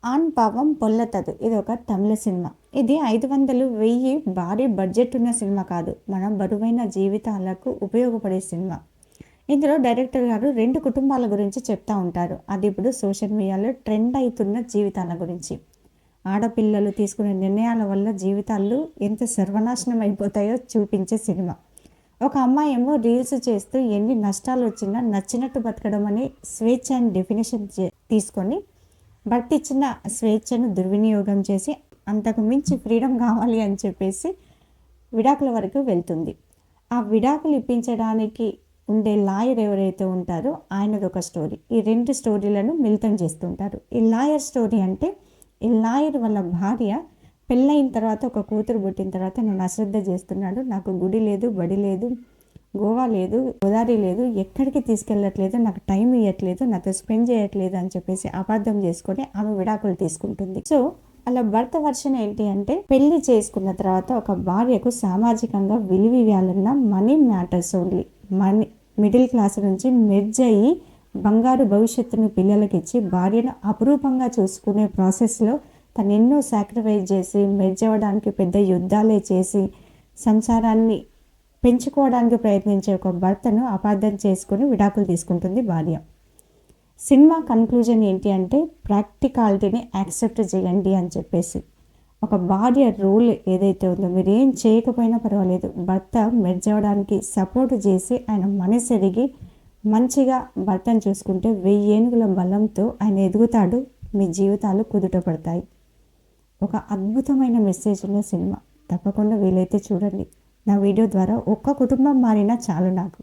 On పావం పొల్లతదు ఇది ఒక తమిళ cinema. ఇది 500, 1000 భారీ బడ్జెట్ ఉన్న సినిమా కాదు. మన బరువైన జీవితాలకు ఉపయోగపడే సినిమా. ఇందులో డైరెక్టర్ గారు 2 కుటుంబాల గురించి చెప్తా ఉంటారు. అది ఇప్పుడు సోషల్ మీడియాలో ట్రెండ్ అవుతున్న జీవితాల గురించి. ఆడపిల్లలు తీసుకునే నిర్ణయాల వల్ల జీవితాలు ఎంత సర్వనాశనం అయిపోతాయో చూపించే సినిమా. ఒక అమ్మాయి ఏమో రీల్స్ చేస్తూ ఎన్ని నష్టాలు వచ్చినా నచ్చినట్టు బతకడం అని స్వేచ్ఛ అని డెఫినేషన్ తీసుకొని భర్త ఇచ్చిన స్వేచ్ఛను దుర్వినియోగం చేసి అంతకు మించి ఫ్రీడమ్ కావాలి అని చెప్పేసి విడాకుల వరకు వెళ్తుంది. ఆ విడాకులు ఇప్పించడానికి ఉండే లాయర్ ఎవరైతే ఉంటారో ఆయనది ఒక స్టోరీ. ఈ 2 స్టోరీలను మిళితం చేస్తుంటారు. ఈ లాయర్ స్టోరీ అంటే ఈ లాయర్ వాళ్ళ భార్య పెళ్ళయిన తర్వాత ఒక కూతురు పుట్టిన తర్వాత నన్ను అశ్రద్ధ చేస్తున్నాడు, నాకు గుడి లేదు, బడి లేదు, గోవా లేదు, గోదావరి లేదు, ఎక్కడికి తీసుకెళ్ళట్లేదు, నాకు టైం ఇవ్వట్లేదు, నాతో స్పెండ్ చేయట్లేదు అని చెప్పేసి అబద్ధం చేసుకొని ఆమె విడాకులు తీసుకుంటుంది. సో అలా భర్త వర్షన్ ఏంటి అంటే పెళ్లి చేసుకున్న తర్వాత ఒక భార్యకు సామాజికంగా విలువ ఇవ్వాలన్న money matters only. Money middle class నుంచి మెర్జ్ అయ్యి బంగారు భవిష్యత్తును పిల్లలకి ఇచ్చి భార్యను అపురూపంగా చూసుకునే ప్రాసెస్లో తను ఎన్నో సాక్రిఫైస్ చేసి మెర్జ్ అవ్వడానికి పెద్ద యుద్ధాలే చేసి సంసారాన్ని పెంచుకోవడానికి ప్రయత్నించే ఒక భర్తను అపార్థం చేసుకొని విడాకులు తీసుకుంటుంది భార్య. సినిమా కన్క్లూజన్ ఏంటి అంటే ప్రాక్టికాలిటీని యాక్సెప్ట్ చేయండి అని చెప్పేసి. ఒక భార్య రోల్ ఏదైతే ఉందో మీరు ఏం చేయకపోయినా పర్వాలేదు, భర్త మెర్జ్ అవ్వడానికి సపోర్ట్ చేసి ఆయన మనసు ఎరిగి మంచిగా భర్తను చూసుకుంటే 1000 ఏనుగుల బలంతో ఆయన ఎదుగుతాడు, మీ జీవితాలు కుదుట పడతాయి. ఒక అద్భుతమైన మెసేజ్ ఉన్న సినిమా. తప్పకుండా వీలైతే చూడండి. నా వీడియో ద్వారా ఒక్క కుటుంబం మారినా చాలు నాకు.